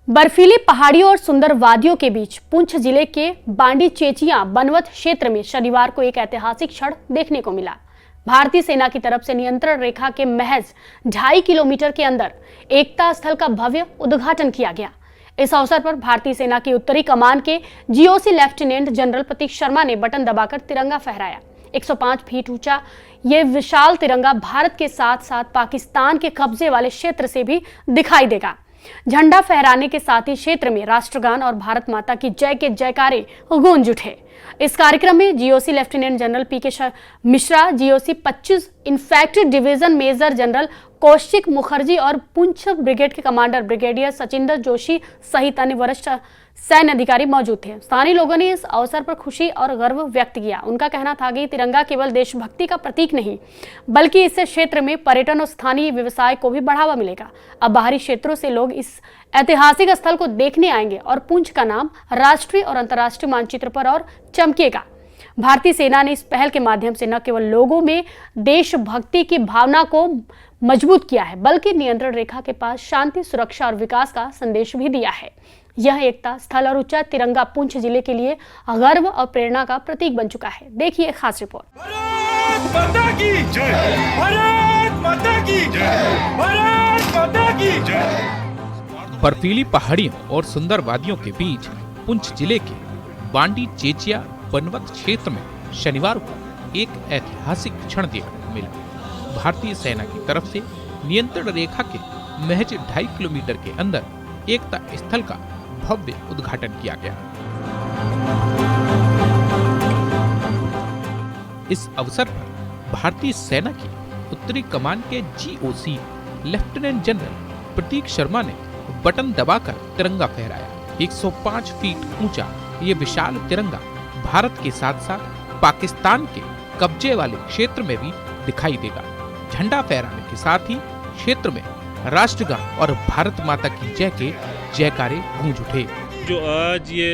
बर्फीली पहाड़ियों और सुंदर वादियों के बीच पुंछ जिले के बांडी चेचिया बनवत क्षेत्र में शनिवार को एक ऐतिहासिक क्षण देखने को मिला। भारतीय सेना की तरफ से नियंत्रण रेखा के महज 2.5 किलोमीटर के अंदर एकता स्थल का भव्य उद्घाटन किया गया। इस अवसर पर भारतीय सेना की उत्तरी कमान के जीओसी लेफ्टिनेंट जनरल प्रतीक शर्मा ने बटन दबाकर तिरंगा फहराया। 105 फीट ऊंचा ये विशाल तिरंगा भारत के साथ साथ पाकिस्तान के कब्जे वाले क्षेत्र से भी दिखाई देगा। झंडा फहराने के साथ ही क्षेत्र में राष्ट्रगान और भारत माता की जय के जयकारे गूंज उठे। इस कार्यक्रम में GOC lieutenant general PK Mishra, GOC 25 infantry division major general Kaushik Mukherjee और पुंछ ब्रिगेड के कमांडर ब्रिगेडियर सचिंदर जोशी सहित अन्य वरिष्ठ सैन्य अधिकारी मौजूद थे। स्थानीय लोगों ने इस अवसर पर खुशी और गर्व व्यक्त किया। उनका कहना था कि तिरंगा केवल देशभक्ति का प्रतीक नहीं, बल्कि इससे क्षेत्र में पर्यटन और स्थानीय व्यवसाय को भी बढ़ावा मिलेगा। अब बाहरी क्षेत्रों से लोग इस ऐतिहासिक स्थल को देखने आएंगे और पुंछ का नाम राष्ट्रीय और अंतर्राष्ट्रीय मानचित्र पर और चमकेगा। भारतीय सेना ने इस पहल के माध्यम से न केवल लोगों में देशभक्ति की भावना को मजबूत किया है, बल्कि नियंत्रण रेखा के पास शांति, सुरक्षा और विकास का संदेश भी दिया है। यह एकता स्थल और ऊंचा तिरंगा पुंछ जिले के लिए गर्व और प्रेरणा का प्रतीक बन चुका है। देखिए खास रिपोर्ट। भारत माता की जय, भारत माता की जय, भारत माता की जय। बर्फीली पहाड़ियों और सुंदर वादियों के बीच पुंछ जिले के बांडी चेचिया बनवत क्षेत्र में शनिवार को एक ऐतिहासिक क्षण देखने को मिला। भारतीय सेना की तरफ से नियंत्रण रेखा के महज 2.5 किलोमीटर के अंदर एकता स्थल का भव्य उद्घाटन किया गया। इस अवसर पर भारतीय सेना की उत्तरी कमान के जीओसी लेफ्टिनेंट जनरल प्रतीक शर्मा ने बटन दबाकर तिरंगा फहराया। 105 फीट ऊंचा ये विशाल तिरंगा भारत के साथ साथ पाकिस्तान के कब्जे वाले क्षेत्र में भी दिखाई देगा। झंडा फहराने के साथ ही क्षेत्र में राष्ट्रगान और भारत माता की जय के जयकारे गूंज उठे। जो आज ये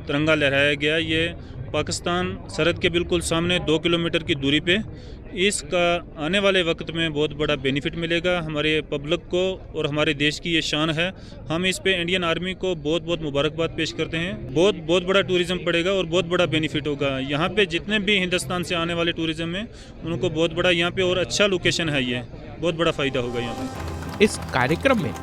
तिरंगा लहराया गया, ये पाकिस्तान सरहद के बिल्कुल सामने 2 किलोमीटर की दूरी पे, इसका आने वाले वक्त में बहुत बड़ा बेनिफिट मिलेगा हमारे पब्लिक को और हमारे देश की ये शान है। हम इस पे इंडियन आर्मी को बहुत बहुत मुबारकबाद पेश करते हैं। बहुत बड़ा टूरिज्म पड़ेगा और बहुत बड़ा बेनिफिट होगा। यहाँ पे जितने भी हिंदुस्तान से आने वाले टूरिज्म हैं उनको बहुत बड़ा यहाँ पे और अच्छा लोकेशन है, ये बहुत बड़ा फ़ायदा होगा यहाँ पे। इस कार्यक्रम में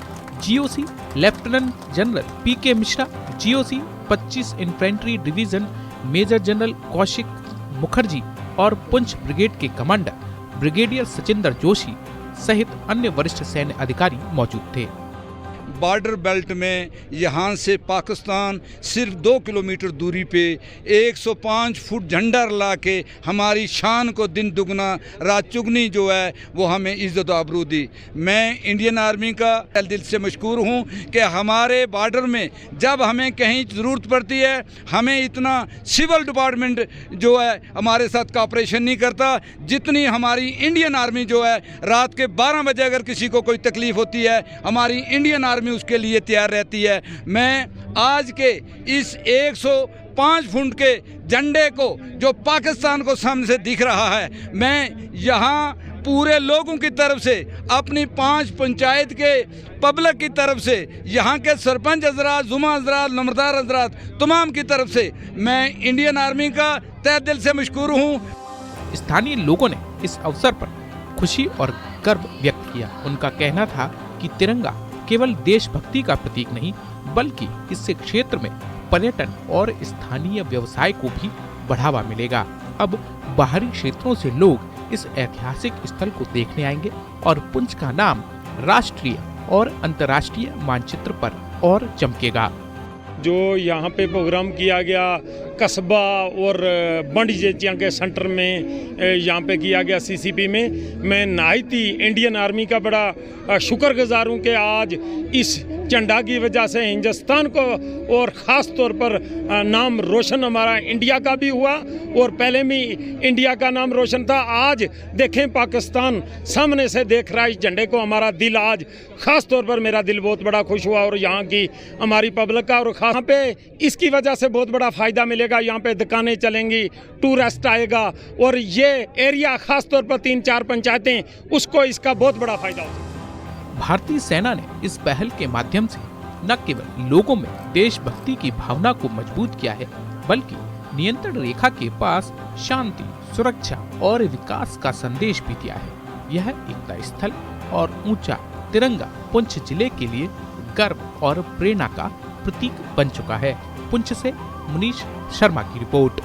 GOC lieutenant general PK Mishra, GOC 25 infantry division major general Kaushik Mukherjee और पुंछ ब्रिगेड के कमांडर ब्रिगेडियर सचिंदर जोशी सहित अन्य वरिष्ठ सैन्य अधिकारी मौजूद थे। बॉर्डर बेल्ट में यहाँ से पाकिस्तान सिर्फ 2 किलोमीटर दूरी पे 105 फुट झंडा ला के हमारी शान को दिन दुगना रात चुगनी जो है वो हमें इज्जत आबरू दी। मैं इंडियन आर्मी का दिल से मशकूर हूँ कि हमारे बॉर्डर में जब हमें कहीं ज़रूरत पड़ती है, हमें इतना सिविल डिपार्टमेंट जो है हमारे साथ कॉपरेशन नहीं करता जितनी हमारी इंडियन आर्मी जो है। रात के 12 बजे अगर किसी को कोई तकलीफ़ होती है, हमारी इंडियन आर्मी उसके लिए तैयार रहती है। मैं आज के इस 105 फुट के झंडे को जो पाकिस्तान को सामने से दिख रहा है, मैं यहाँ पूरे लोगों की तरफ से, अपनी 5 पंचायत के पब्लिक की तरफ से, यहाँ के सरपंच हजरात, जुमा हजरात, नमरदार हजरात, तमाम की तरफ से मैं इंडियन आर्मी का तहे दिल से मशकूर हूँ। स्थानीय लोगों ने इस अवसर पर खुशी और गर्व व्यक्त किया। उनका कहना था कि तिरंगा केवल देशभक्ति का प्रतीक नहीं, बल्कि इससे क्षेत्र में पर्यटन और स्थानीय व्यवसाय को भी बढ़ावा मिलेगा। अब बाहरी क्षेत्रों से लोग इस ऐतिहासिक स्थल को देखने आएंगे और पुंछ का नाम राष्ट्रीय और अंतर्राष्ट्रीय मानचित्र पर और चमकेगा। जो यहाँ पे प्रोग्राम किया गया कस्बा और बंडी चेचिया के सेंटर में यहाँ पे किया गया सीसीपी में, मैं नहायत ही इंडियन आर्मी का बड़ा शुक्रगुजार हूँ कि आज इस झंडा की वजह से हिंदुस्तान को और ख़ास तौर पर नाम रोशन हमारा इंडिया का भी हुआ और पहले भी इंडिया का नाम रोशन था। आज देखें पाकिस्तान सामने से देख रहा है इस झंडे को, हमारा दिल आज ख़ास तौर पर मेरा दिल बहुत बड़ा खुश हुआ और यहाँ की हमारी पब्लिक का और यहाँ पे इसकी वजह से बहुत बड़ा फ़ायदा मिलेगा। यहाँ पे दुकानें चलेंगी, टूरिस्ट आएगा और ये एरिया ख़ास तौर पर 3-4 पंचायतें उसको इसका बहुत बड़ा फ़ायदा होगा। भारतीय सेना ने इस पहल के माध्यम से न केवल लोगों में देशभक्ति की भावना को मजबूत किया है, बल्कि नियंत्रण रेखा के पास शांति, सुरक्षा और विकास का संदेश भी दिया है। यह एकता स्थल और ऊंचा तिरंगा पुंछ जिले के लिए गर्व और प्रेरणा का प्रतीक बन चुका है। पुंछ से मुनीश शर्मा की रिपोर्ट।